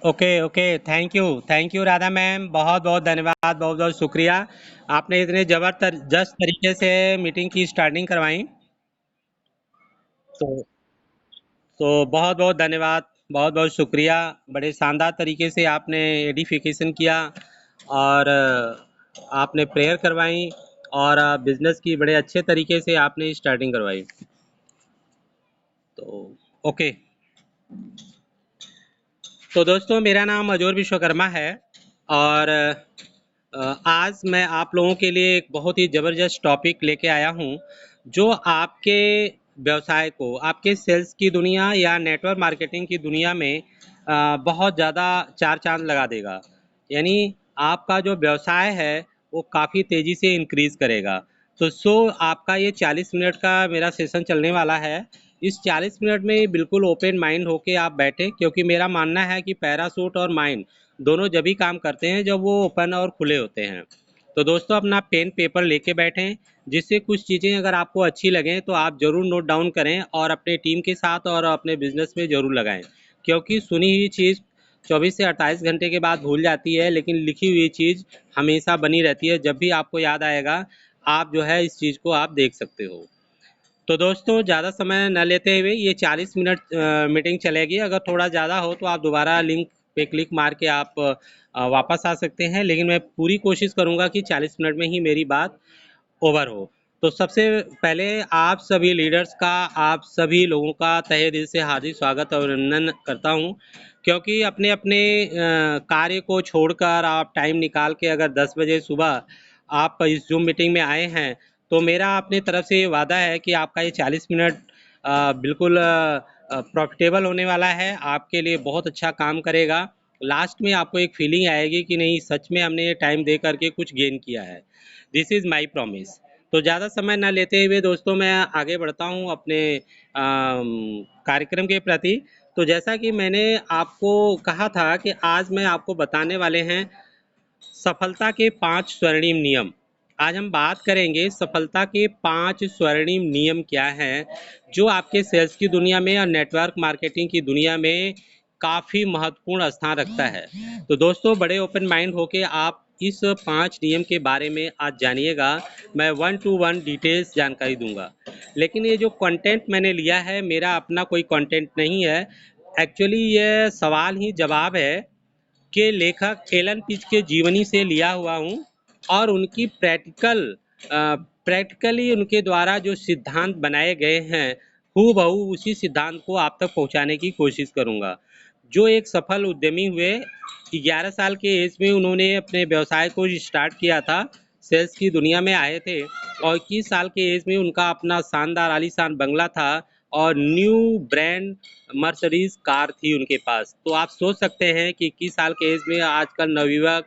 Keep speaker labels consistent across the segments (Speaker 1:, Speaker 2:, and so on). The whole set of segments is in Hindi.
Speaker 1: Okay okay, thank you Radha ma'am, बहुत बहुत धन्यवाद, बहुत बहुत शुक्रिया। आपने इतने जबरदस्त तरीके से मीटिंग की स्टार्टिंग करवाई। तो बहुत बहुत धन्यवाद, बहुत बहुत शुक्रिया। बड़े शानदार तरीके से आपने एडिफिकेशन किया और आपने प्रेयर करवाई और बिजनेस की बड़े अच्छे तरीके से आपने स्टार्टिंग करवाई। तो ओके, तो दोस्तों मेरा नाम अजोर विश्वकर्मा है और आज मैं आप लोगों के लिए एक बहुत ही ज़बरदस्त टॉपिक लेके आया हूँ जो आपके व्यवसाय को, आपके सेल्स की दुनिया या नेटवर्क मार्केटिंग की दुनिया में बहुत ज़्यादा चार चांद लगा देगा। यानी आपका जो व्यवसाय है वो काफ़ी तेज़ी से इंक्रीज़ करेगा। तो आपका ये 40 मिनट का मेरा सेशन चलने वाला है। इस 40 मिनट में बिल्कुल ओपन माइंड होके आप बैठें, क्योंकि मेरा मानना है कि पैराशूट और माइंड दोनों जब ही काम करते हैं जब वो ओपन और खुले होते हैं। तो दोस्तों अपना पेन पेपर लेके बैठें, जिससे कुछ चीज़ें अगर आपको अच्छी लगें तो आप ज़रूर नोट डाउन करें और अपने टीम के साथ और अपने बिजनेस में ज़रूर लगाएं, क्योंकि सुनी हुई चीज़ 24 से 28 घंटे के बाद भूल जाती है, लेकिन लिखी हुई चीज़ हमेशा बनी रहती है। जब भी आपको याद आएगा आप जो है इस चीज़ को आप देख सकते हो। तो दोस्तों ज़्यादा समय न लेते हुए ये 40 मिनट मीटिंग चलेगी। अगर थोड़ा ज़्यादा हो तो आप दोबारा लिंक पे क्लिक मार के आप वापस आ सकते हैं, लेकिन मैं पूरी कोशिश करूँगा कि 40 मिनट में ही मेरी बात ओवर हो। तो सबसे पहले आप सभी लीडर्स का, आप सभी लोगों का तहे दिल से हार्दिक स्वागत और अभिनंदन करता हूँ, क्योंकि अपने अपने कार्य को छोड़कर आप टाइम निकाल के अगर 10 बजे सुबह आप इस जूम मीटिंग में आए हैं, तो मेरा अपनी तरफ से ये वादा है कि आपका ये 40 मिनट बिल्कुल प्रॉफिटेबल होने वाला है, आपके लिए बहुत अच्छा काम करेगा। लास्ट में आपको एक फीलिंग आएगी कि नहीं, सच में हमने ये टाइम दे करके कुछ गेन किया है। This is my promise. तो ज़्यादा समय ना लेते हुए दोस्तों मैं आगे बढ़ता हूँ अपने कार्यक्रम के प्रति। तो जैसा कि मैंने आपको कहा था कि आज मैं आपको बताने वाले हैं सफलता के 5 स्वर्णिम नियम। आज हम बात करेंगे सफलता के 5 स्वर्णिम नियम क्या हैं, जो आपके सेल्स की दुनिया में और नेटवर्क मार्केटिंग की दुनिया में काफ़ी महत्वपूर्ण स्थान रखता है। तो दोस्तों बड़े ओपन माइंड होके आप इस 5 नियम के बारे में आज जानिएगा। मैं 1 टू 1 डिटेल्स जानकारी दूंगा, लेकिन ये जो कंटेंट मैंने लिया है मेरा अपना कोई कंटेंट नहीं है। एक्चुअली ये सवाल ही जवाब है के लेखक एलन पिच के जीवनी से लिया हुआ हूँ और उनकी प्रैक्टिकली उनके द्वारा जो सिद्धांत बनाए गए हैं हूबहू उसी सिद्धांत को आप तक पहुँचाने की कोशिश करूँगा। जो एक सफल उद्यमी हुए, 11 साल के एज में उन्होंने अपने व्यवसाय को स्टार्ट किया था, सेल्स की दुनिया में आए थे और 21 साल के एज में उनका अपना शानदार आलीशान बंगला था और न्यू ब्रांड मर्सिडीज कार थी उनके पास। तो आप सोच सकते हैं कि 21 साल के एज में आजकल नवयुवक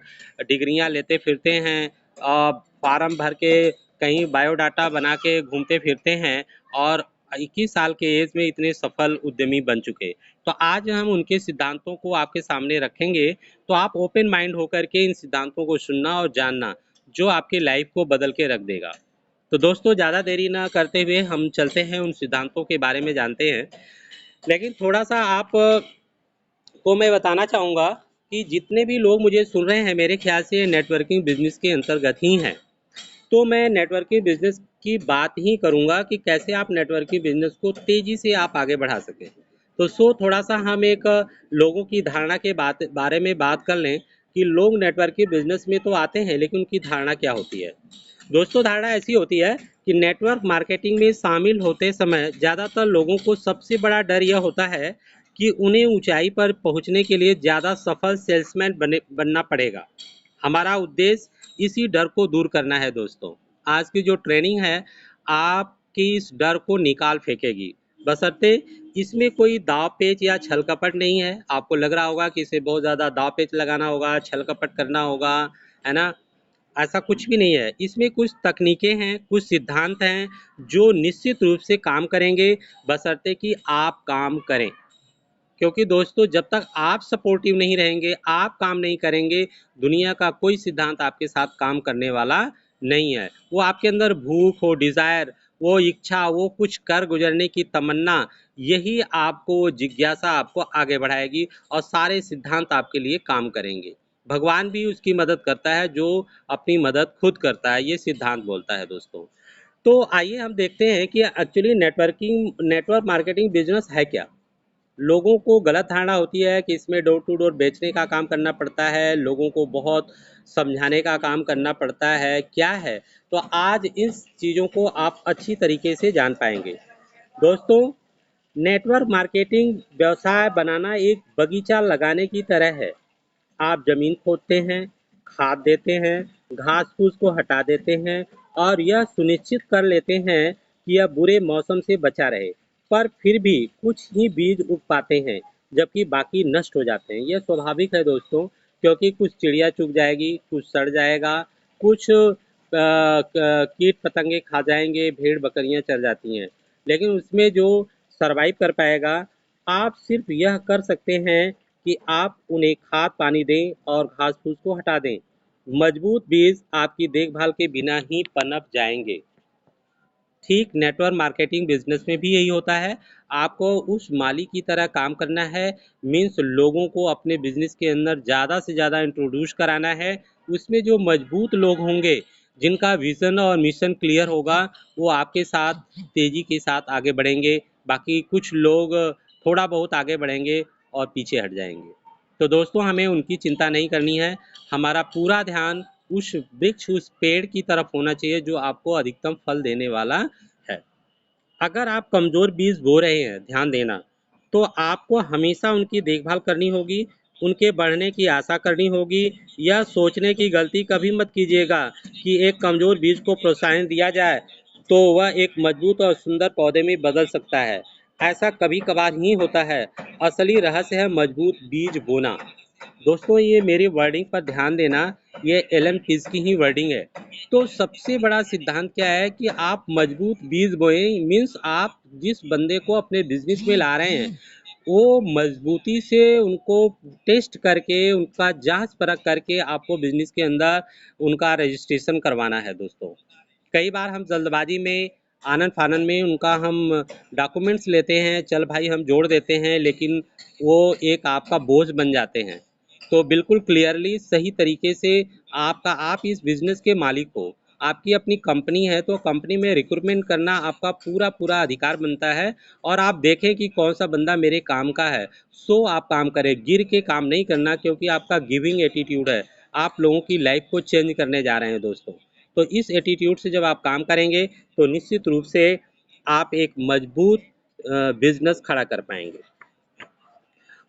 Speaker 1: डिग्रियां लेते फिरते हैं और फार्म भर के कहीं बायोडाटा बना के घूमते फिरते हैं और 21 साल के एज में इतने सफल उद्यमी बन चुके। तो आज हम उनके सिद्धांतों को आपके सामने रखेंगे, तो आप ओपन माइंड होकर के इन सिद्धांतों को सुनना और जानना, जो आपकी लाइफ को बदल के रख देगा। तो दोस्तों ज़्यादा देरी ना करते हुए हम चलते हैं उन सिद्धांतों के बारे में जानते हैं। लेकिन थोड़ा सा आप को मैं बताना चाहूँगा कि जितने भी लोग मुझे सुन रहे हैं मेरे ख्याल से नेटवर्किंग बिजनेस के अंतर्गत ही हैं। तो मैं नेटवर्किंग बिजनेस की बात ही करूँगा कि कैसे आप नेटवर्किंग बिजनेस को तेज़ी से आप आगे बढ़ा सकें। तो थोड़ा सा हम एक लोगों की धारणा के बारे में बात कर लें कि लोग नेटवर्किंग बिजनेस में तो आते हैं, लेकिन उनकी धारणा क्या होती है। दोस्तों धारणा ऐसी होती है कि नेटवर्क मार्केटिंग में शामिल होते समय ज़्यादातर लोगों को सबसे बड़ा डर यह होता है कि उन्हें ऊंचाई पर पहुंचने के लिए ज़्यादा सफल सेल्समैन बनना पड़ेगा। हमारा उद्देश्य इसी डर को दूर करना है दोस्तों। आज की जो ट्रेनिंग है आपकी इस डर को निकाल फेंकेगी, बशर्ते इसमें कोई दाव पेच या छल कपट नहीं है। आपको लग रहा होगा कि इसे बहुत ज़्यादा दाव पेच लगाना होगा, छल कपट करना होगा, है ना। ऐसा कुछ भी नहीं है। इसमें कुछ तकनीकें हैं, कुछ सिद्धांत हैं जो निश्चित रूप से काम करेंगे, बशर्ते कि आप काम करें। क्योंकि दोस्तों जब तक आप सपोर्टिव नहीं रहेंगे, आप काम नहीं करेंगे, दुनिया का कोई सिद्धांत आपके साथ काम करने वाला नहीं है। वो आपके अंदर भूख हो, डिज़ायर, वो इच्छा, वो कुछ कर गुजरने की तमन्ना, यही आपको जिज्ञासा आपको आगे बढ़ाएगी और सारे सिद्धांत आपके लिए काम करेंगे। भगवान भी उसकी मदद करता है जो अपनी मदद खुद करता है, ये सिद्धांत बोलता है दोस्तों। तो आइए हम देखते हैं कि एक्चुअली नेटवर्क मार्केटिंग बिजनेस है क्या। लोगों को गलत धारणा होती है कि इसमें डोर टू डोर बेचने का काम करना पड़ता है, लोगों को बहुत समझाने का काम करना पड़ता है, क्या है। तो आज इस चीज़ों को आप अच्छी तरीके से जान पाएंगे दोस्तों। नेटवर्क मार्केटिंग व्यवसाय बनाना एक बगीचा लगाने की तरह है। आप जमीन खोदते हैं, खाद देते हैं, घास फूस को हटा देते हैं और यह सुनिश्चित कर लेते हैं कि यह बुरे मौसम से बचा रहे। पर फिर भी कुछ ही बीज उग पाते हैं, जबकि बाकी नष्ट हो जाते हैं। यह स्वाभाविक है दोस्तों, क्योंकि कुछ चिड़िया चुग जाएगी, कुछ सड़ जाएगा, कुछ कीट पतंगे खा जाएंगे, भेड़ बकरियां चल जाती हैं। लेकिन उसमें जो सरवाइव कर पाएगा, आप सिर्फ यह कर सकते हैं कि आप उन्हें खाद पानी दें और घास फूस को हटा दें। मजबूत बीज आपकी देखभाल के बिना ही पनप जाएंगे। ठीक नेटवर्क मार्केटिंग बिजनेस में भी यही होता है। आपको उस माली की तरह काम करना है, मीन्स लोगों को अपने बिजनेस के अंदर ज़्यादा से ज़्यादा इंट्रोड्यूस कराना है। उसमें जो मजबूत लोग होंगे, जिनका विज़न और मिशन क्लियर होगा, वो आपके साथ तेज़ी के साथ आगे बढ़ेंगे। बाकी कुछ लोग थोड़ा बहुत आगे बढ़ेंगे और पीछे हट जाएंगे। तो दोस्तों, हमें उनकी चिंता नहीं करनी है। हमारा पूरा ध्यान उस वृक्ष, उस पेड़ की तरफ होना चाहिए जो आपको अधिकतम फल देने वाला है। अगर आप कमज़ोर बीज बो रहे हैं, ध्यान देना, तो आपको हमेशा उनकी देखभाल करनी होगी, उनके बढ़ने की आशा करनी होगी। यह सोचने की गलती कभी मत कीजिएगा कि एक कमज़ोर बीज को प्रोत्साहन दिया जाए तो वह एक मजबूत और सुंदर पौधे में बदल सकता है। ऐसा कभी कभार ही होता है। असली रहस्य है मजबूत बीज बोना। दोस्तों, ये मेरी वर्डिंग पर ध्यान देना, ये एलन पीज की ही वर्डिंग है। तो सबसे बड़ा सिद्धांत क्या है कि आप मजबूत बीज बोए, मीन्स आप जिस बंदे को अपने बिजनेस में ला रहे हैं, वो मजबूती से उनको टेस्ट करके, उनका जांच परख करके आपको बिजनेस के अंदर उनका रजिस्ट्रेशन करवाना है दोस्तों। कई बार हम जल्दबाजी में, आनन फानन में उनका हम डॉक्यूमेंट्स लेते हैं, चल भाई हम जोड़ देते हैं, लेकिन वो एक आपका बोझ बन जाते हैं। तो बिल्कुल क्लियरली सही तरीके से आप इस बिजनेस के मालिक हो, आपकी अपनी कंपनी है, तो कंपनी में रिक्रूटमेंट करना आपका पूरा पूरा अधिकार बनता है। और आप देखें कि कौन सा बंदा मेरे काम का है, सो आप काम करें, गिर के काम नहीं करना, क्योंकि आपका गिविंग एटीट्यूड है। आप लोगों की लाइफ को चेंज करने जा रहे हैं दोस्तों। तो इस एटीट्यूड से जब आप काम करेंगे तो निश्चित रूप से आप एक मजबूत बिजनेस खड़ा कर पाएंगे।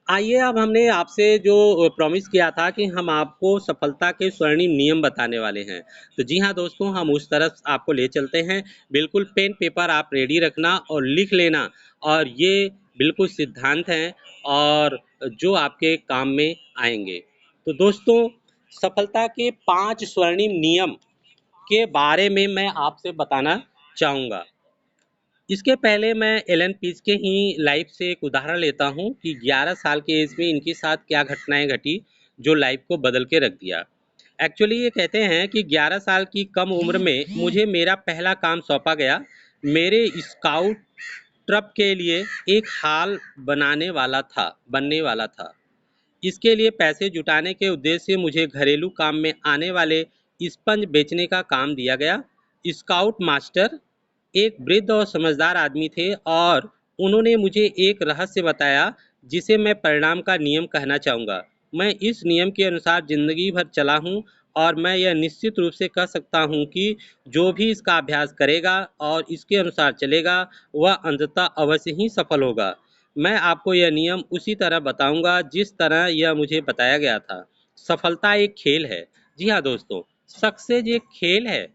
Speaker 1: आइए, अब हमने आपसे जो प्रॉमिस किया था कि हम आपको सफलता के स्वर्णिम नियम बताने वाले हैं, तो जी हाँ दोस्तों, हम उस तरफ आपको ले चलते हैं। बिल्कुल पेन पेपर आप रेडी रखना और लिख लेना। और ये बिल्कुल सिद्धांत हैं और जो आपके काम में आएंगे। तो दोस्तों, सफलता के 5 स्वर्णिम नियम के बारे में मैं आपसे बताना चाहूँगा। इसके पहले मैं एलन पीज के ही लाइफ से एक उदाहरण लेता हूँ कि 11 साल के एज में इनके साथ क्या घटनाएं घटी जो लाइफ को बदल के रख दिया। एक्चुअली ये कहते हैं कि 11 साल की कम उम्र में मुझे मेरा पहला काम सौंपा गया। मेरे स्काउट ट्रप के लिए एक हाल बनने वाला था। इसके लिए पैसे जुटाने के उद्देश्य से मुझे घरेलू काम में आने वाले स्पंज बेचने का काम दिया गया। स्काउट मास्टर एक वृद्ध और समझदार आदमी थे और उन्होंने मुझे एक रहस्य बताया जिसे मैं परिणाम का नियम कहना चाहूँगा। मैं इस नियम के अनुसार जिंदगी भर चला हूँ और मैं यह निश्चित रूप से कह सकता हूँ कि जो भी इसका अभ्यास करेगा और इसके अनुसार चलेगा, वह अंततः अवश्य ही सफल होगा। मैं आपको यह नियम उसी तरह बताऊंगा जिस तरह यह मुझे बताया गया था। सफलता एक खेल है। जी हाँ दोस्तों, सक्सेस एक खेल है।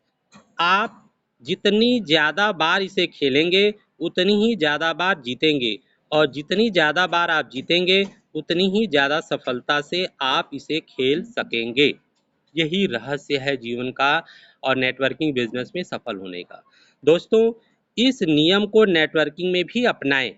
Speaker 1: आप जितनी ज़्यादा बार इसे खेलेंगे, उतनी ही ज़्यादा बार जीतेंगे, और जितनी ज़्यादा बार आप जीतेंगे, उतनी ही ज़्यादा सफलता से आप इसे खेल सकेंगे। यही रहस्य है जीवन का और नेटवर्किंग बिजनेस में सफल होने का। दोस्तों, इस नियम को नेटवर्किंग में भी अपनाएं।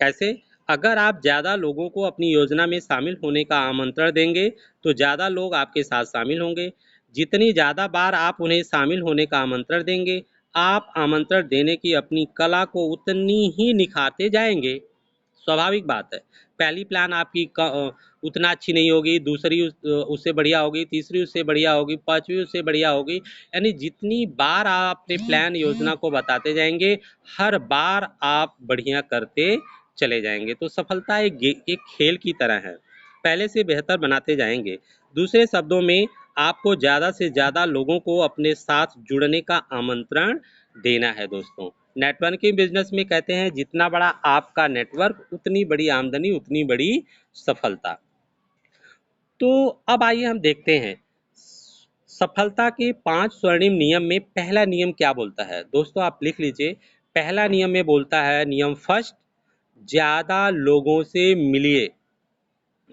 Speaker 1: कैसे? अगर आप ज़्यादा लोगों को अपनी योजना में शामिल होने का आमंत्रण देंगे, तो ज़्यादा लोग आपके साथ शामिल होंगे। जितनी ज़्यादा बार आप उन्हें शामिल होने का आमंत्रण देंगे, आप आमंत्रण देने की अपनी कला को उतनी ही निखारते जाएंगे। स्वाभाविक बात है। पहली प्लान आपकी उतना अच्छी नहीं होगी, दूसरी उससे बढ़िया होगी, तीसरी उससे बढ़िया होगी, पांचवी उससे बढ़िया होगी। यानी जितनी बार आप अपने प्लान योजना को बताते जाएंगे, हर बार आप बढ़िया करते चले जाएंगे। तो सफलता एक खेल की तरह है, पहले से बेहतर बनाते जाएंगे। दूसरे शब्दों में, आपको ज़्यादा से ज़्यादा लोगों को अपने साथ जुड़ने का आमंत्रण देना है दोस्तों। नेटवर्किंग बिजनेस में कहते हैं, जितना बड़ा आपका नेटवर्क उतनी बड़ी आमदनी, उतनी बड़ी सफलता। तो अब आइए हम देखते हैं सफलता के 5 स्वर्णिम नियम में पहला नियम क्या बोलता है। दोस्तों आप लिख लीजिए, पहला नियम में बोलता है, नियम फर्स्ट, ज़्यादा लोगों से मिलिए।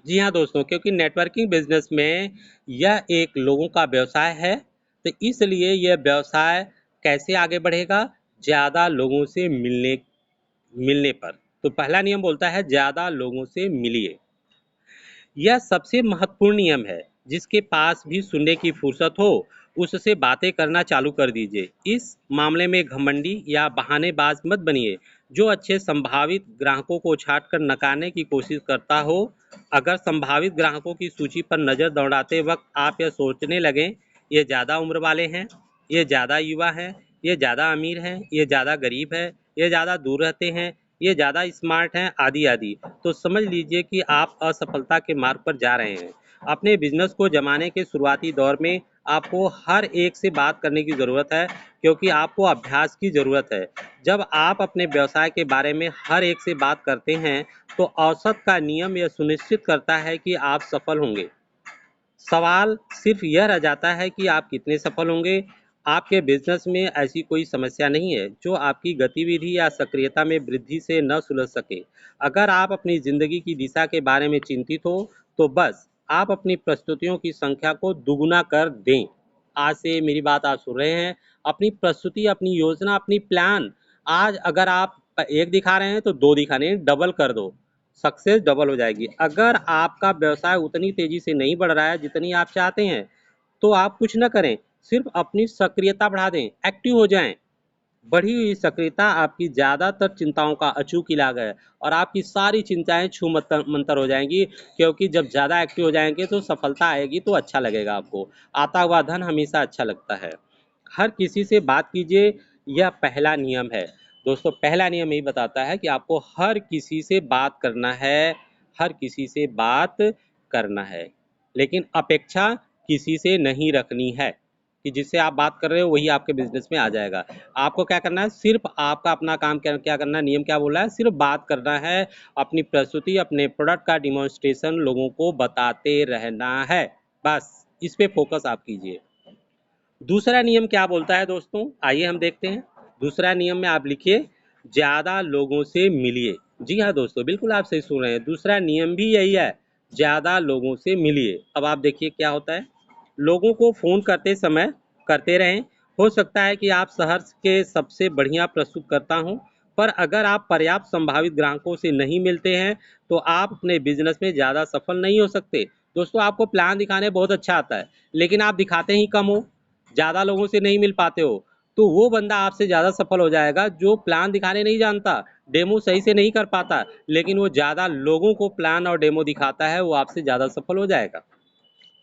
Speaker 1: जी हाँ दोस्तों, क्योंकि नेटवर्किंग बिजनेस में यह एक लोगों का व्यवसाय है, तो इसलिए यह व्यवसाय कैसे आगे बढ़ेगा, ज़्यादा लोगों से मिलने मिलने पर। तो पहला नियम बोलता है, ज़्यादा लोगों से मिलिए। यह सबसे महत्वपूर्ण नियम है। जिसके पास भी सुनने की फुर्सत हो, उससे बातें करना चालू कर दीजिए। इस मामले में घमंडी या बहानेबाज मत बनिए, जो अच्छे संभावित ग्राहकों को छांट कर नकारने की कोशिश करता हो। अगर संभावित ग्राहकों की सूची पर नज़र दौड़ाते वक्त आप यह सोचने लगें, ये ज़्यादा उम्र वाले हैं, ये ज़्यादा युवा हैं, ये ज़्यादा अमीर हैं, ये ज़्यादा गरीब है, ये ज़्यादा दूर रहते हैं, ये ज़्यादा स्मार्ट हैं, आदि आदि, तो समझ लीजिए कि आप असफलता के मार्ग पर जा रहे हैं। अपने बिजनेस को जमाने के शुरुआती दौर में आपको हर एक से बात करने की ज़रूरत है, क्योंकि आपको अभ्यास की ज़रूरत है। जब आप अपने व्यवसाय के बारे में हर एक से बात करते हैं, तो औसत का नियम यह सुनिश्चित करता है कि आप सफल होंगे। सवाल सिर्फ यह रह जाता है कि आप कितने सफल होंगे। आपके बिजनेस में ऐसी कोई समस्या नहीं है जो आपकी गतिविधि या सक्रियता में वृद्धि से न सुलझ सके। अगर आप अपनी ज़िंदगी की दिशा के बारे में चिंतित हो, तो बस आप अपनी प्रस्तुतियों की संख्या को दुगुना कर दें। आज से मेरी बात आप सुन रहे हैं, अपनी प्रस्तुति, अपनी योजना, अपनी प्लान, आज अगर आप एक दिखा रहे हैं तो दो दिखाने, डबल कर दो, सक्सेस डबल हो जाएगी। अगर आपका व्यवसाय उतनी तेजी से नहीं बढ़ रहा है जितनी आप चाहते हैं, तो आप कुछ न करें, सिर्फ अपनी सक्रियता बढ़ा दें, एक्टिव हो जाएं। बढ़ी हुई सक्रियता आपकी ज़्यादातर चिंताओं का अचूक इलाज है, और आपकी सारी चिंताएं छू मंतर हो जाएंगी। क्योंकि जब ज़्यादा एक्टिव हो जाएंगे तो सफलता आएगी, तो अच्छा लगेगा आपको। आता हुआ धन हमेशा अच्छा लगता है। हर किसी से बात कीजिए, यह पहला नियम है दोस्तों। पहला नियम यही बताता है कि आपको हर किसी से बात करना है, हर किसी से बात करना है, लेकिन अपेक्षा किसी से नहीं रखनी है कि जिससे आप बात कर रहे हो वही आपके बिजनेस में आ जाएगा। आपको क्या करना है, सिर्फ आपका अपना काम क्या करना है, नियम क्या बोला है, सिर्फ बात करना है। अपनी प्रस्तुति, अपने प्रोडक्ट का डिमॉन्स्ट्रेशन लोगों को बताते रहना है, बस इस पे फोकस आप कीजिए। दूसरा नियम क्या बोलता है दोस्तों, आइए हम देखते हैं। दूसरा नियम में आप लिखिए, ज़्यादा लोगों से मिलिए। जी हाँ दोस्तों, बिल्कुल आप सही सुन रहे हैं, दूसरा नियम भी यही है, ज़्यादा लोगों से मिलिए। अब आप देखिए क्या होता है, लोगों को फ़ोन करते समय करते रहें। हो सकता है कि आप शहर के सबसे बढ़िया प्रस्तुतकर्ता हों, पर अगर आप पर्याप्त संभावित ग्राहकों से नहीं मिलते हैं, तो आप अपने बिजनेस में ज़्यादा सफल नहीं हो सकते। दोस्तों आपको प्लान दिखाने बहुत अच्छा आता है, लेकिन आप दिखाते ही कम हो, ज़्यादा लोगों से नहीं मिल पाते हो, तो वो बंदा आपसे ज़्यादा सफल हो जाएगा जो प्लान दिखाने नहीं जानता, डेमो सही से नहीं कर पाता, लेकिन वो ज़्यादा लोगों को प्लान और डेमो दिखाता है, वो आपसे ज़्यादा सफल हो जाएगा।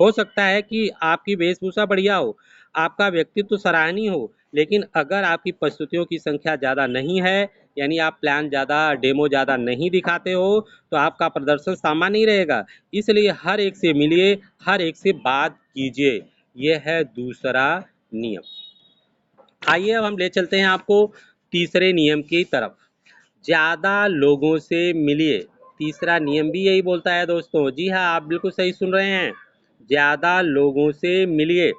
Speaker 1: हो सकता है कि आपकी वेशभूषा बढ़िया हो, आपका व्यक्तित्व सराहनीय हो, लेकिन अगर आपकी प्रस्तुतियों की संख्या ज़्यादा नहीं है, यानी आप प्लान ज़्यादा, डेमो ज़्यादा नहीं दिखाते हो, तो आपका प्रदर्शन सामान्य ही रहेगा। इसलिए हर एक से मिलिए, हर एक से बात कीजिए। यह है दूसरा नियम। आइए अब हम ले चलते हैं आपको तीसरे नियम की तरफ, ज़्यादा लोगों से मिलिए। तीसरा नियम भी यही बोलता है दोस्तों। जी हाँ, आप बिल्कुल सही सुन रहे हैं, ज़्यादा लोगों से मिलिए।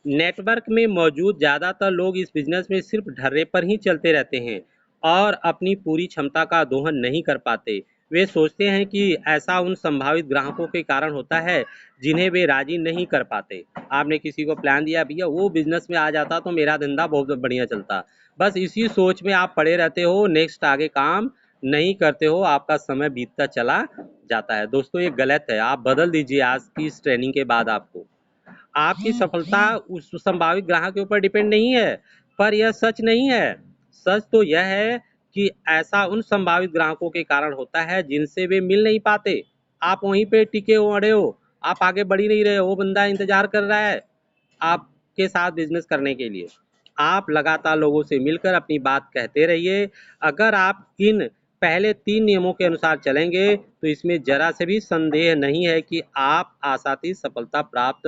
Speaker 1: नेटवर्क में मौजूद ज़्यादातर लोग इस बिजनेस में सिर्फ ढर्रे पर ही चलते रहते हैं और अपनी पूरी क्षमता का दोहन नहीं कर पाते। वे सोचते हैं कि ऐसा उन संभावित ग्राहकों के कारण होता है जिन्हें वे राजी नहीं कर पाते। आपने किसी को प्लान दिया, भैया वो बिजनेस में आ जाता तो मेरा धंधा बहुत बढ़िया चलता, बस इसी सोच में आप पड़े रहते हो, नेक्स्ट आगे काम नहीं करते हो, आपका समय बीतता चला जाता है। दोस्तों ये गलत है, आप बदल दीजिए आज की इस ट्रेनिंग के बाद। आपकी सफलता उस संभावित ग्राहक के ऊपर डिपेंड नहीं है, पर यह सच नहीं है। सच तो यह है कि ऐसा उन संभावित ग्राहकों के कारण होता है जिनसे वे मिल नहीं पाते। आप वहीं पे टिके हो, अड़े हो, आप आगे बढ़ ही नहीं रहे हो, वो बंदा इंतजार कर रहा है आपके साथ बिजनेस करने के लिए। आप लगातार लोगों से मिलकर अपनी बात कहते रहिए। अगर आप इन पहले 3 नियमों के अनुसार चलेंगे तो इसमें जरा से भी संदेह नहीं है कि आप आसानी सफलता प्राप्त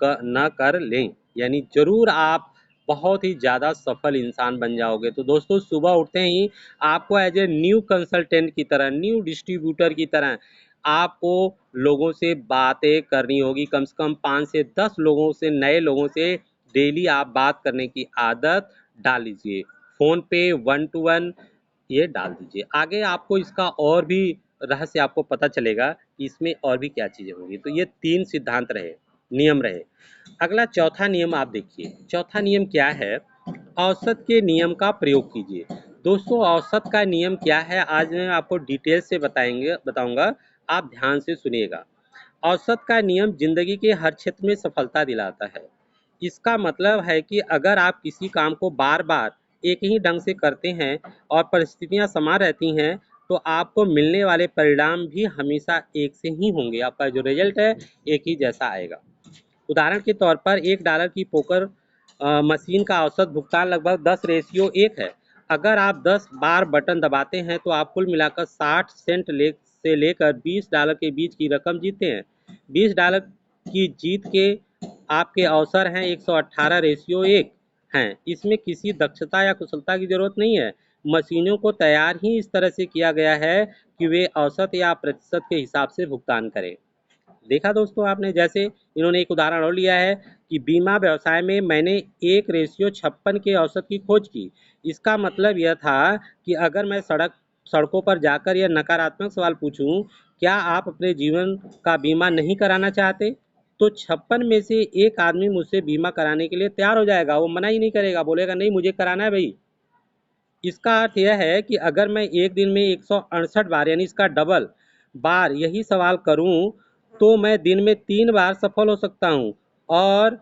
Speaker 1: न कर लें, यानी जरूर आप बहुत ही ज़्यादा सफल इंसान बन जाओगे। तो दोस्तों, सुबह उठते ही आपको एज ए न्यू कंसल्टेंट की तरह, न्यू डिस्ट्रीब्यूटर की तरह आपको लोगों से बातें करनी होगी। कम से कम 5 से 10 लोगों से, नए लोगों से डेली आप बात करने की आदत डाल लीजिए। फ़ोन पे 1 टू 1 ये डाल दीजिए। आगे आपको इसका और भी रहस्य आपको पता चलेगा कि इसमें और भी क्या चीज़ें होंगी। तो ये 3 सिद्धांत रहे, नियम रहे। अगला चौथा नियम आप देखिए। चौथा नियम क्या है? औसत के नियम का प्रयोग कीजिए। दोस्तों, औसत का नियम क्या है, आज मैं आपको डिटेल से बताऊंगा। आप ध्यान से सुनिएगा। औसत का नियम जिंदगी के हर क्षेत्र में सफलता दिलाता है। इसका मतलब है कि अगर आप किसी काम को बार बार एक ही ढंग से करते हैं और परिस्थितियां समान रहती हैं, तो आपको मिलने वाले परिणाम भी हमेशा एक से ही होंगे। आपका जो रिजल्ट है एक ही जैसा आएगा। उदाहरण के तौर पर $1 की पोकर मशीन का औसत भुगतान लगभग 10:1 है। अगर आप 10 बार बटन दबाते हैं तो आप कुल मिलाकर 60 सेंट से लेकर $20 के बीच की रकम जीतते हैं। $20 की जीत के आपके अवसर हैं 118:1 हैं। इसमें किसी दक्षता या कुशलता की जरूरत नहीं है। मशीनों को तैयार ही इस तरह से किया गया है कि वे औसत या प्रतिशत के हिसाब से भुगतान करें। देखा दोस्तों आपने, जैसे इन्होंने एक उदाहरण और लिया है कि बीमा व्यवसाय में मैंने 1:56 के औसत की खोज की। इसका मतलब यह था कि अगर मैं सड़कों पर जाकर यह नकारात्मक सवाल पूछूं, क्या आप अपने जीवन का बीमा नहीं कराना चाहते, तो 56 में से एक आदमी मुझसे बीमा कराने के लिए तैयार हो जाएगा। वो मना ही नहीं करेगा, बोलेगा नहीं मुझे कराना है भाई। इसका अर्थ यह है कि अगर मैं एक दिन में 168 बार, यानी इसका डबल बार यही सवाल करूं, तो मैं दिन में 3 बार सफल हो सकता हूं और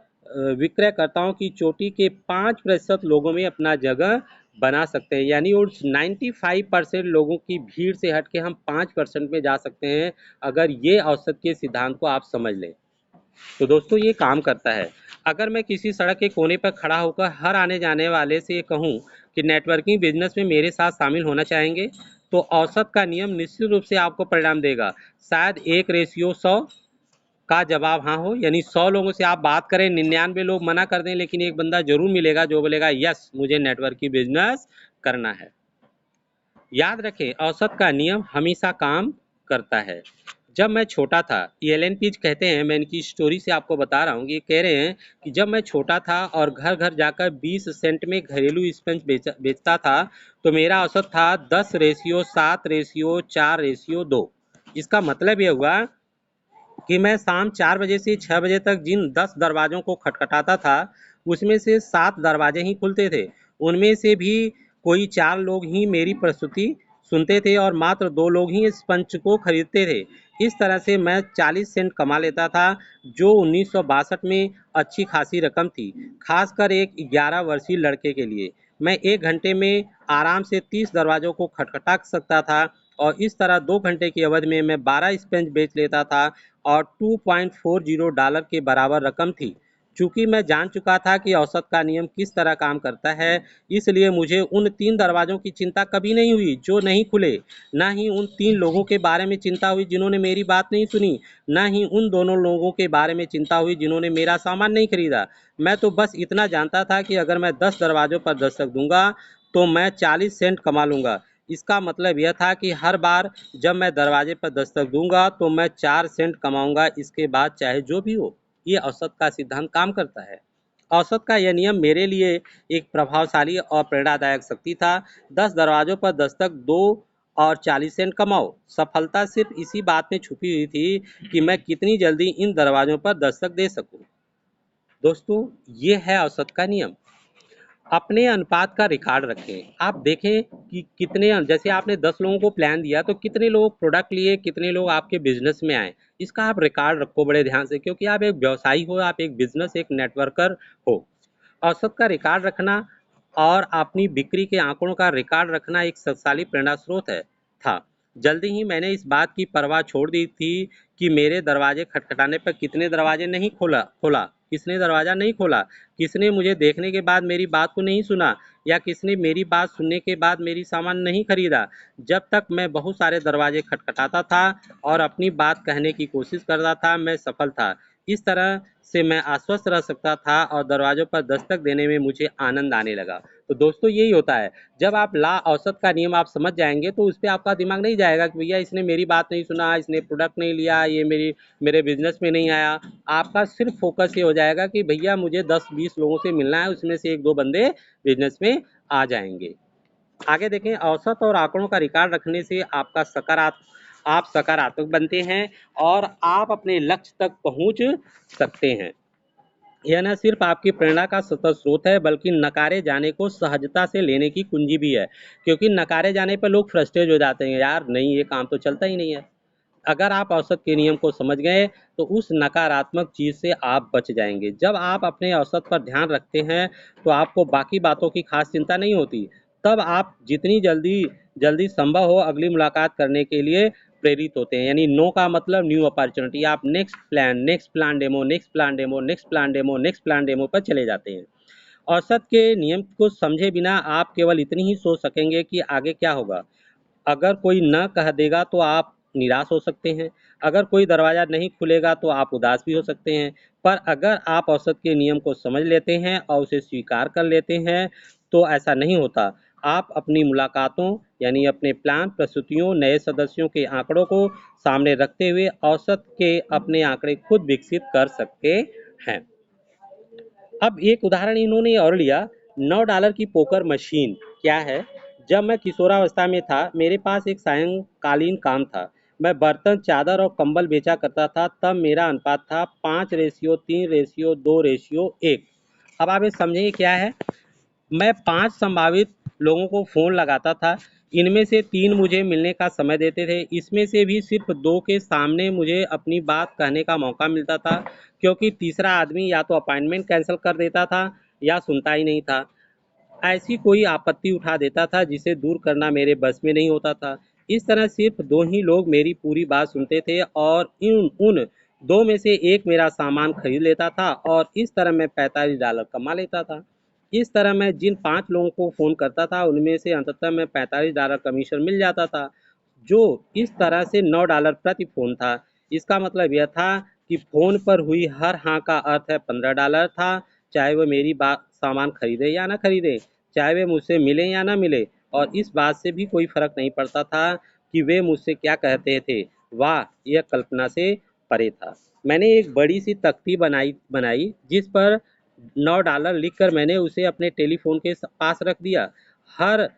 Speaker 1: विक्रयकर्ताओं की चोटी के 5% लोगों में अपना जगह बना सकते हैं। यानी उस 95% लोगों की भीड़ से हट के हम 5% में जा सकते हैं, अगर ये औसत के सिद्धांत को आप समझ लें। तो दोस्तों, ये काम करता है। अगर मैं किसी सड़क के कोने पर खड़ा होकर हर आने जाने वाले से कहूं कि नेटवर्किंग बिजनेस में मेरे साथ शामिल होना चाहेंगे, तो औसत का नियम निश्चित रूप से आपको परिणाम देगा। शायद 1:100 का जवाब हाँ हो, यानी 100 लोगों से आप बात करें, 99 लोग मना कर दें, लेकिन एक बंदा जरूर मिलेगा जो बोलेगा यस मुझे नेटवर्किंग बिजनेस करना है। याद रखें, औसत का नियम हमेशा काम करता है। जब मैं छोटा था, एलन पीज कहते हैं, मैं इनकी स्टोरी से आपको बता रहा हूँ, ये कह रहे हैं कि जब मैं छोटा था और घर घर जाकर 20 सेंट में घरेलू स्पंज बेचता था, तो मेरा औसत था 10:7:4:2। इसका मतलब यह हुआ कि मैं शाम 4 बजे से 6 बजे तक जिन 10 दरवाजों को खटखटाता था, उसमें से 7 दरवाजे ही खुलते थे। उनमें से भी कोई 4 लोग ही मेरी प्रस्तुति सुनते थे और मात्र 2 लोग ही इस पंच को खरीदते थे। इस तरह से मैं 40 सेंट कमा लेता था, जो 1962 में अच्छी खासी रकम थी, खासकर एक 11 वर्षीय लड़के के लिए। मैं 1 घंटे में आराम से 30 दरवाजों को खटखटा सकता था और इस तरह 2 घंटे की अवधि में मैं 12 स्पंज बेच लेता था और $2.40 के बराबर रकम थी। चूंकि मैं जान चुका था कि औसत का नियम किस तरह काम करता है, इसलिए मुझे उन 3 दरवाजों की चिंता कभी नहीं हुई जो नहीं खुले, न ही उन 3 लोगों के बारे में चिंता हुई जिन्होंने मेरी बात नहीं सुनी, न ही उन दोनों लोगों के बारे में चिंता हुई जिन्होंने मेरा सामान नहीं खरीदा। मैं तो बस इतना जानता था कि अगर मैं 10 दरवाजों पर दस्तक दूंगा तो मैं 40 सेंट कमा लूंगा। इसका मतलब यह था कि हर बार जब मैं दरवाजे पर दस्तक दूंगा तो मैं 4 सेंट कमाऊंगा, इसके बाद चाहे जो भी हो। ये औसत का सिद्धांत काम करता है। औसत का यह नियम मेरे लिए एक प्रभावशाली और प्रेरणादायक शक्ति था। 10 दरवाजों पर दस्तक दो और 40 सेंट कमाओ। सफलता सिर्फ इसी बात में छुपी हुई थी कि मैं कितनी जल्दी इन दरवाजों पर दस्तक दे सकूं। दोस्तों, ये है औसत का नियम। अपने अनुपात का रिकॉर्ड रखें। आप देखें कि कितने, जैसे आपने 10 लोगों को प्लान दिया तो कितने लोग प्रोडक्ट लिए, कितने लोग आपके बिजनेस में आए। इसका आप रिकॉर्ड रखो बड़े ध्यान से, क्योंकि आप एक व्यवसायी हो, आप एक बिजनेस, एक नेटवर्कर हो। औसत का रिकॉर्ड रखना और अपनी बिक्री के आंकड़ों का रिकॉर्ड रखना एक शक्तिशाली प्रेरणा स्रोत था। जल्दी ही मैंने इस बात की परवाह छोड़ दी थी कि मेरे दरवाजे खटखटाने पर कितने दरवाजे नहीं खोला खोला किसने दरवाज़ा नहीं खोला, किसने मुझे देखने के बाद मेरी बात को नहीं सुना, या किसने मेरी बात सुनने के बाद मेरी सामान नहीं खरीदा। जब तक मैं बहुत सारे दरवाजे खटखटाता था और अपनी बात कहने की कोशिश करता था, मैं सफल था। इस तरह से मैं आश्वस्त रह सकता था और दरवाज़ों पर दस्तक देने में मुझे आनंद आने लगा। तो दोस्तों यही होता है, जब आप ला औसत का नियम आप समझ जाएंगे तो उस पर आपका दिमाग नहीं जाएगा कि भैया इसने मेरी बात नहीं सुना, इसने प्रोडक्ट नहीं लिया, ये मेरे बिजनेस में नहीं आया। आपका सिर्फ फोकस ये हो जाएगा कि भैया मुझे 10-20 लोगों से मिलना है, उसमें से 1-2 बंदे बिजनेस में आ जाएंगे। आगे देखें, औसत और आंकड़ों का रिकॉर्ड रखने से आप सकारात्मक बनते हैं और आप अपने लक्ष्य तक पहुंच सकते हैं। यह न सिर्फ आपकी प्रेरणा का सतत स्रोत है, बल्कि नकारे जाने को सहजता से लेने की कुंजी भी है। क्योंकि नकारे जाने पर लोग फ्रस्ट्रेट हो जाते हैं, यार नहीं ये काम तो चलता ही नहीं है। अगर आप औसत के नियम को समझ गए तो उस नकारात्मक चीज़ से आप बच जाएंगे। जब आप अपने औसत पर ध्यान रखते हैं तो आपको बाकी बातों की खास चिंता नहीं होती। तब आप जितनी जल्दी जल्दी संभव हो अगली मुलाकात करने के लिए प्रेरित होते हैं। यानी नो का मतलब न्यू अपॉर्चुनिटी। आप next plan demo, next plan demo, next plan demo, next plan demo पर चले जाते हैं। औसत के नियम को समझे बिना आप केवल इतनी ही सोच सकेंगे कि आगे क्या होगा। अगर कोई न कह देगा तो आप निराश हो सकते हैं, अगर कोई दरवाज़ा नहीं खुलेगा तो आप उदास भी हो सकते हैं। पर अगर आप औसत के नियम को समझ लेते हैं और उसे स्वीकार कर लेते हैं तो ऐसा नहीं होता। आप अपनी मुलाकातों यानी अपने प्लान प्रस्तुतियों, नए सदस्यों के आंकड़ों को सामने रखते हुए औसत के अपने आंकड़े खुद विकसित कर सकते हैं। अब एक उदाहरण इन्होंने और लिया, $9 की पोकर मशीन। क्या है, जब मैं किशोरावस्था में था मेरे पास एक सायंकालीन काम था। मैं बर्तन, चादर और कंबल बेचा करता था। तब मेरा अनुपात था 5:3:2:1। अब आप ये समझेंगे क्या है। मैं 5 संभावित लोगों को फ़ोन लगाता था। इनमें से 3 मुझे मिलने का समय देते थे। इसमें से भी सिर्फ 2 के सामने मुझे अपनी बात कहने का मौका मिलता था, क्योंकि तीसरा आदमी या तो अपॉइंटमेंट कैंसिल कर देता था या सुनता ही नहीं था। ऐसी कोई आपत्ति उठा देता था जिसे दूर करना मेरे बस में नहीं होता था। इस तरह सिर्फ 2 ही लोग मेरी पूरी बात सुनते थे और उन 2 में से एक मेरा सामान खरीद लेता था और इस तरह मैं $45 कमा लेता था। इस तरह मैं जिन 5 लोगों को फ़ोन करता था उनमें से अंततः मैं $45 कमीशन मिल जाता था, जो इस तरह से $9 प्रति फ़ोन था। इसका मतलब यह था कि फ़ोन पर हुई हर हाँ का अर्थ है $15 था, चाहे वह मेरी बात सामान खरीदे या ना खरीदे, चाहे वे मुझसे मिले या ना मिले, और इस बात से भी कोई फ़र्क नहीं पड़ता था कि वे मुझसे क्या कहते थे। वाह! यह कल्पना से परे था। मैंने एक बड़ी सी तख्ती बनाई बनाई जिस पर $9 लिखकर मैंने उसे अपने टेलीफोन के पास रख दिया। हर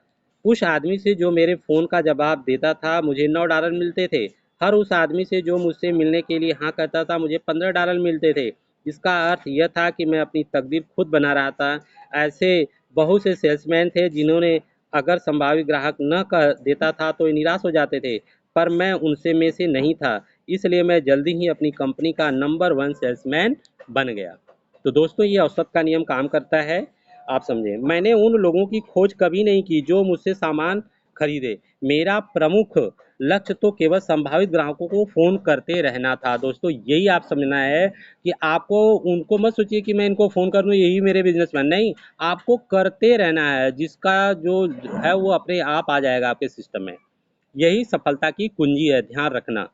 Speaker 1: उस आदमी से जो मेरे फ़ोन का जवाब देता था मुझे $9 मिलते थे। हर उस आदमी से जो मुझसे मिलने के लिए हाँ कहता था मुझे $15 मिलते थे। इसका अर्थ यह था कि मैं अपनी तकदीर खुद बना रहा था। ऐसे बहुत से सेल्समैन थे जिन्होंने अगर संभावित ग्राहक न कह देता था तो निराश हो जाते थे, पर मैं उनसे में से नहीं था। इसलिए मैं जल्दी ही अपनी कंपनी का नंबर 1 सेल्समैन बन गया। तो दोस्तों ये औसत का नियम काम करता है। आप समझे, मैंने उन लोगों की खोज कभी नहीं की जो मुझसे सामान खरीदे। मेरा प्रमुख लक्ष्य तो केवल संभावित ग्राहकों को फ़ोन करते रहना था। दोस्तों यही आप समझना है कि आपको उनको मत सोचिए कि मैं इनको फ़ोन कर दूँ यही मेरे बिजनेसमैन, नहीं, आपको करते रहना है। जिसका जो है वो अपने आप आ जाएगा आपके सिस्टम में। यही सफलता की कुंजी है, ध्यान रखना।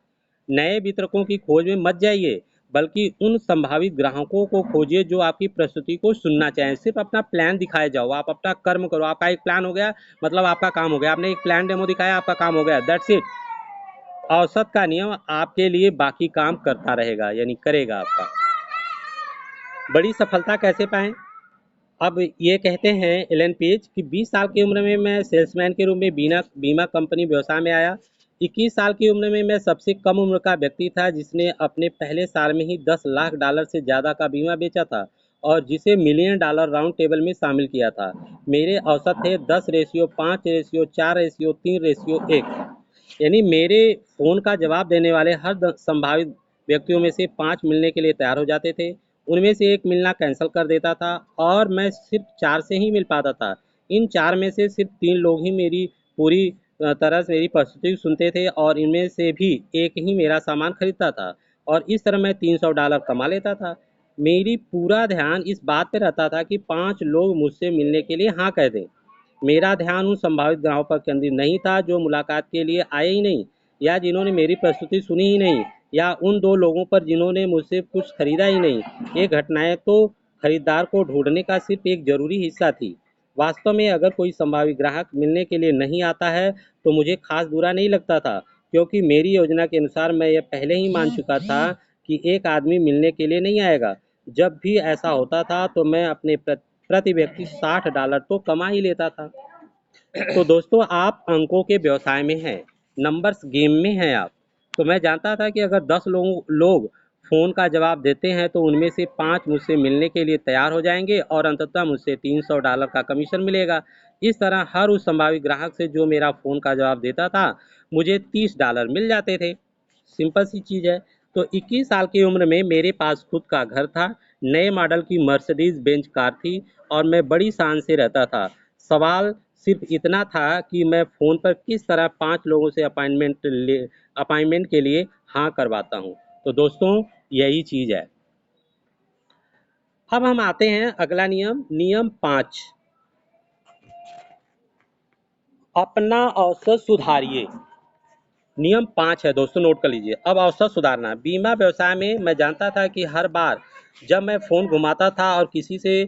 Speaker 1: नए वितरकों की खोज में मत जाइए, बल्कि उन संभावित ग्राहकों को खोजिए जो आपकी प्रस्तुति को सुनना चाहें। सिर्फ अपना प्लान दिखाए जाओ, आप अपना कर्म करो। आपका एक प्लान हो गया मतलब आपका काम हो गया। आपने एक प्लान डेमो दिखाया, आपका काम हो गया, दैट्स इट। औसत का नियम आपके लिए बाकी काम करता रहेगा, यानी करेगा आपका। बड़ी सफलता कैसे पाएं? अब ये कहते हैं एलन पेज कि 20 साल की उम्र में मैं सेल्समैन के रूप में बीना बीमा कंपनी व्यवसाय में आया। 21 साल की उम्र में मैं सबसे कम उम्र का व्यक्ति था जिसने अपने पहले साल में ही $10 लाख से ज़्यादा का बीमा बेचा था और जिसे $1 मिलियन राउंड टेबल में शामिल किया था। मेरे औसत थे 10:5:4:3:1। यानी मेरे फ़ोन का जवाब देने वाले हर संभावित व्यक्तियों में से 5 मिलने के लिए तैयार हो जाते थे। उनमें से एक मिलना कैंसिल कर देता था और मैं सिर्फ 4 से ही मिल पाता था। इन 4 में से सिर्फ 3 लोग ही मेरी पूरी तरह से मेरी प्रस्तुति सुनते थे और इनमें से भी एक ही मेरा सामान खरीदता था और इस तरह मैं $300 कमा लेता था। मेरी पूरा ध्यान इस बात पे रहता था कि 5 लोग मुझसे मिलने के लिए हाँ कह दें। मेरा ध्यान उन संभावित ग्राहकों पर केंद्रित नहीं था जो मुलाकात के लिए आए ही नहीं या जिन्होंने मेरी प्रस्तुति सुनी ही नहीं या उन 2 लोगों पर जिन्होंने मुझसे कुछ खरीदा ही नहीं। ये घटनाएं तो खरीदार को ढूंढने का सिर्फ एक जरूरी हिस्सा थी। वास्तव में अगर कोई संभावित ग्राहक मिलने के लिए नहीं आता है तो मुझे खास बुरा नहीं लगता था, क्योंकि मेरी योजना के अनुसार मैं यह पहले ही मान चुका था कि एक आदमी मिलने के लिए नहीं आएगा। जब भी ऐसा होता था तो मैं अपने प्रति व्यक्ति $60 तो कमा ही लेता था। तो दोस्तों, आप अंकों के व्यवसाय में हैं, नंबर्स गेम में हैं आप। तो मैं जानता था कि अगर 10 लोग फ़ोन का जवाब देते हैं तो उनमें से 5 मुझसे मिलने के लिए तैयार हो जाएंगे और अंततः मुझसे $300 का कमीशन मिलेगा। इस तरह हर उस संभावित ग्राहक से जो मेरा फ़ोन का जवाब देता था, मुझे $30 मिल जाते थे। सिंपल सी चीज़ है। तो 21 साल की उम्र में मेरे पास खुद का घर था, नए मॉडल की मर्सिडीज बेंज कार थी और मैं बड़ी शान से रहता था। सवाल सिर्फ इतना था कि मैं फ़ोन पर किस तरह 5 लोगों से अपॉइंटमेंट के लिए हाँ करवाता हूँ। तो दोस्तों, यही चीज़ है। अब हम आते हैं अगला नियम, नियम 5। अपना अवसर सुधारिए। नियम 5 है दोस्तों, नोट कर लीजिए। अब अवसर सुधारना। बीमा व्यवसाय में मैं जानता था कि हर बार जब मैं फ़ोन घुमाता था और किसी से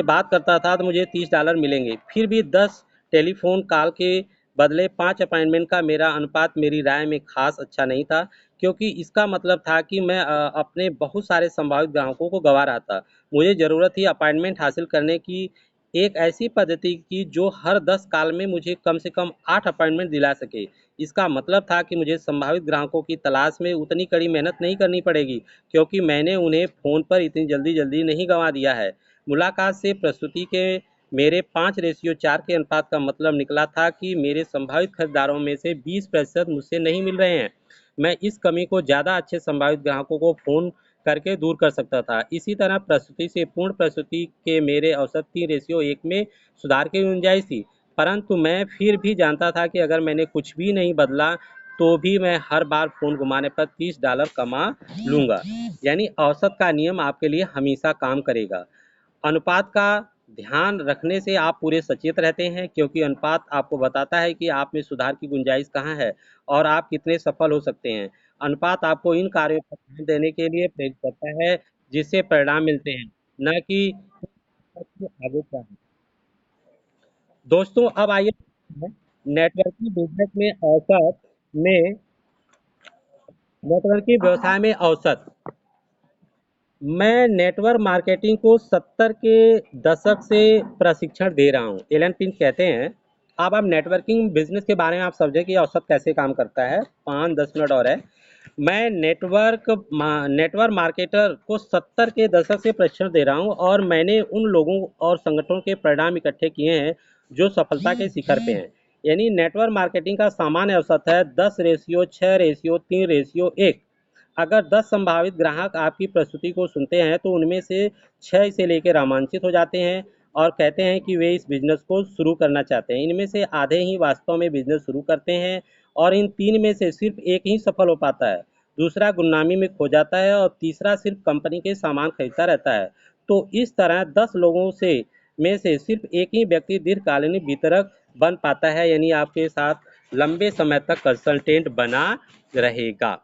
Speaker 1: बात करता था तो मुझे $30 मिलेंगे। फिर भी 10 टेलीफोन कॉल के बदले 5 अपॉइंटमेंट का मेरा अनुपात मेरी राय में खास अच्छा नहीं था, क्योंकि इसका मतलब था कि मैं अपने बहुत सारे संभावित ग्राहकों को गंवा रहा था। मुझे ज़रूरत थी अपॉइंटमेंट हासिल करने की एक ऐसी पद्धति की जो हर 10 कॉल में मुझे कम से कम 8 अपॉइंटमेंट दिला सके। इसका मतलब था कि मुझे संभावित ग्राहकों की तलाश में उतनी कड़ी मेहनत नहीं करनी पड़ेगी, क्योंकि मैंने उन्हें फ़ोन पर इतनी जल्दी नहीं गंवा दिया है। मुलाकात से प्रस्तुति के मेरे 5:4 के अनुपात का मतलब निकला था कि मेरे संभावित खरीदारों में से 20% मुझसे नहीं मिल रहे हैं। मैं इस कमी को ज़्यादा अच्छे संभावित ग्राहकों को फ़ोन करके दूर कर सकता था। इसी तरह प्रस्तुति से पूर्ण प्रस्तुति के मेरे औसत 3:1 में सुधार की गुंजाइश थी। परंतु मैं फिर भी जानता था कि अगर मैंने कुछ भी नहीं बदला तो भी मैं हर बार फ़ोन घुमाने पर $30 कमा लूँगा। यानी औसत का नियम आपके लिए हमेशा काम करेगा। अनुपात का ध्यान रखने से आप पूरे सचेत रहते हैं, क्योंकि अनुपात आपको बताता है कि आप में सुधार की गुंजाइश कहाँ है और आप कितने सफल हो सकते हैं। अनुपात आपको इन कार्यों पर ध्यान देने के लिए प्रेरित करता है जिससे परिणाम मिलते हैं, न कि आगे क्या है। दोस्तों, अब आइए नेटवर्किंग बिजनेस में औसत में नेटवर्किंग व्यवसाय में औसत। मैं नेटवर्क मार्केटिंग को 70 के दशक से प्रशिक्षण दे रहा हूँ। एलन पिंच कहते हैं। अब आप नेटवर्किंग बिजनेस के बारे में आप समझे कि औसत कैसे काम करता है। 5-10 मिनट और है। मैं नेटवर्क मार्केटर को 70 के दशक से प्रशिक्षण दे रहा हूँ और मैंने उन लोगों और संगठनों के परिणाम इकट्ठे किए हैं जो सफलता के शिखर पे हैं। यानी नेटवर्क मार्केटिंग का सामान्य औसत है 10:6:3:1। अगर 10 संभावित ग्राहक आपकी प्रस्तुति को सुनते हैं तो उनमें से 6 इसे लेकर रोमांचित हो जाते हैं और कहते हैं कि वे इस बिजनेस को शुरू करना चाहते हैं। इनमें से आधे ही वास्तव में बिजनेस शुरू करते हैं और इन 3 में से सिर्फ एक ही सफल हो पाता है। दूसरा गुमनामी में खो जाता है और तीसरा सिर्फ कंपनी के सामान खरीदता रहता है। तो इस तरह 10 लोगों में से सिर्फ एक ही व्यक्ति दीर्घकालीन वितरक बन पाता है, यानी आपके साथ लंबे समय तक कंसल्टेंट बना रहेगा।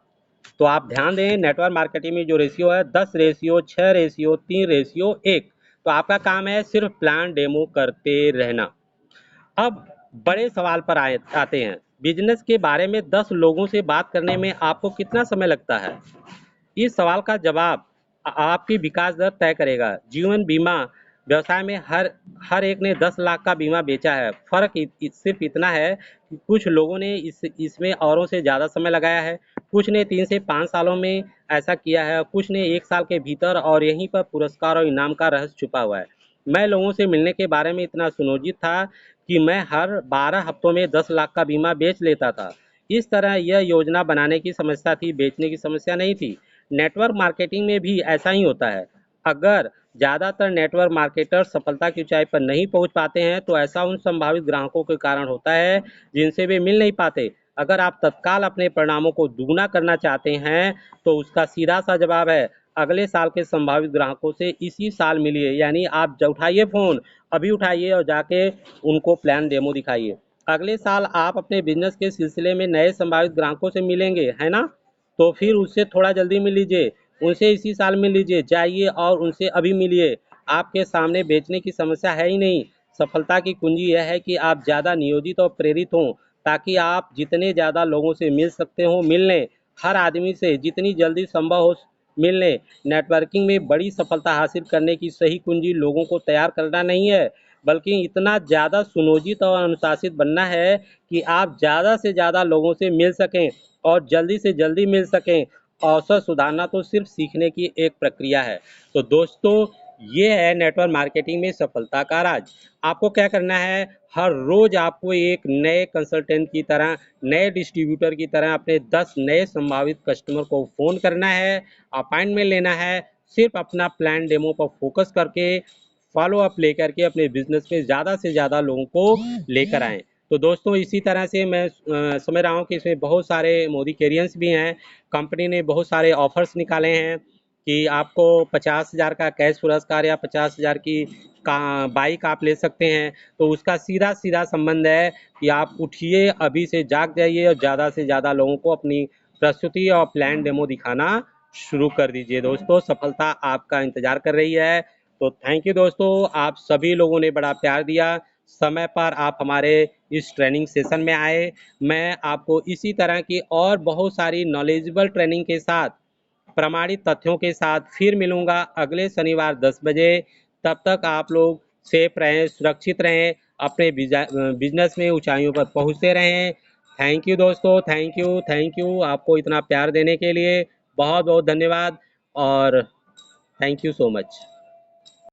Speaker 1: तो आप ध्यान दें, नेटवर्क मार्केटिंग में जो रेशियो है 10:6:3:1। तो आपका काम है सिर्फ प्लान डेमो करते रहना। अब बड़े सवाल पर आते हैं। बिजनेस के बारे में 10 लोगों से बात करने में आपको कितना समय लगता है? इस सवाल का जवाब आपकी विकास दर तय करेगा। जीवन बीमा व्यवसाय में हर हर एक ने 10 लाख का बीमा बेचा है। फर्क सिर्फ इतना है कि कुछ लोगों ने इसमें औरों से ज़्यादा समय लगाया है, कुछ ने 3 से 5 सालों में ऐसा किया है, कुछ ने 1 साल के भीतर, और यहीं पर पुरस्कार और इनाम का रहस्य छुपा हुआ है। मैं लोगों से मिलने के बारे में इतना सुनियोजित था कि मैं हर 12 हफ्तों में 10 लाख का बीमा बेच लेता था। इस तरह यह योजना बनाने की समस्या थी, बेचने की समस्या नहीं थी। नेटवर्क मार्केटिंग में भी ऐसा ही होता है। अगर ज़्यादातर नेटवर्क मार्केटर सफलता की ऊंचाई पर नहीं पहुंच पाते हैं, तो ऐसा उन संभावित ग्राहकों के कारण होता है जिनसे वे मिल नहीं पाते। अगर आप तत्काल अपने परिणामों को दुगना करना चाहते हैं, तो उसका सीधा सा जवाब है अगले साल के संभावित ग्राहकों से इसी साल मिलिए। यानी आप जब उठाइए फ़ोन, अभी उठाइए और जाके उनको प्लान डेमो दिखाइए। अगले साल आप अपने बिजनेस के सिलसिले में नए संभावित ग्राहकों से मिलेंगे, है ना? तो फिर उससे थोड़ा जल्दी मिल लीजिए, उनसे इसी साल मिल लीजिए, जाइए और उनसे अभी मिलिए। आपके सामने बेचने की समस्या है ही नहीं। सफलता की कुंजी यह है कि आप ज़्यादा नियोजित और प्रेरित हों, ताकि आप जितने ज़्यादा लोगों से मिल सकते हो मिल लें। हर आदमी से जितनी जल्दी संभव हो मिल लें। नेटवर्किंग में बड़ी सफलता हासिल करने की सही कुंजी लोगों को तैयार करना नहीं है, बल्कि इतना ज़्यादा सुनियोजित और अनुशासित बनना है कि आप ज़्यादा से ज़्यादा लोगों से मिल सकें और जल्दी से जल्दी मिल सकें। अवसर सुधारना तो सिर्फ सीखने की एक प्रक्रिया है। तो दोस्तों, ये है नेटवर्क मार्केटिंग में सफलता का राज। आपको क्या करना है, हर रोज आपको एक नए कंसल्टेंट की तरह, नए डिस्ट्रीब्यूटर की तरह अपने 10 नए संभावित कस्टमर को फ़ोन करना है, अपॉइंटमेंट लेना है। सिर्फ अपना प्लान डेमो पर फोकस करके, फॉलो अप लेकर के अपने बिजनेस में ज़्यादा से ज़्यादा लोगों को लेकर आएँ। तो दोस्तों, इसी तरह से मैं समझ रहा हूँ कि इसमें बहुत सारे मोदी कैरियर्स भी हैं। कंपनी ने बहुत सारे ऑफर्स निकाले हैं कि आपको 50,000 का कैश पुरस्कार या 50,000 की का बाइक आप ले सकते हैं। तो उसका सीधा सीधा संबंध है कि आप उठिए, अभी से जाग जाइए और ज़्यादा से ज़्यादा लोगों को अपनी प्रस्तुति और प्लान डेमो दिखाना शुरू कर दीजिए। दोस्तों, सफलता आपका इंतजार कर रही है। तो थैंक यू दोस्तों, आप सभी लोगों ने बड़ा प्यार दिया। समय पर आप हमारे इस ट्रेनिंग सेशन में आए। मैं आपको इसी तरह की और बहुत सारी नॉलेजेबल ट्रेनिंग के साथ, प्रमाणित तथ्यों के साथ फिर मिलूंगा अगले शनिवार 10 बजे। तब तक आप लोग सेफ रहें, सुरक्षित रहें, अपने बिजनेस में ऊंचाइयों पर पहुंचते रहें। थैंक यू दोस्तों, थैंक यू, थैंक यू। आपको इतना प्यार देने के लिए बहुत बहुत धन्यवाद और थैंक यू सो मच।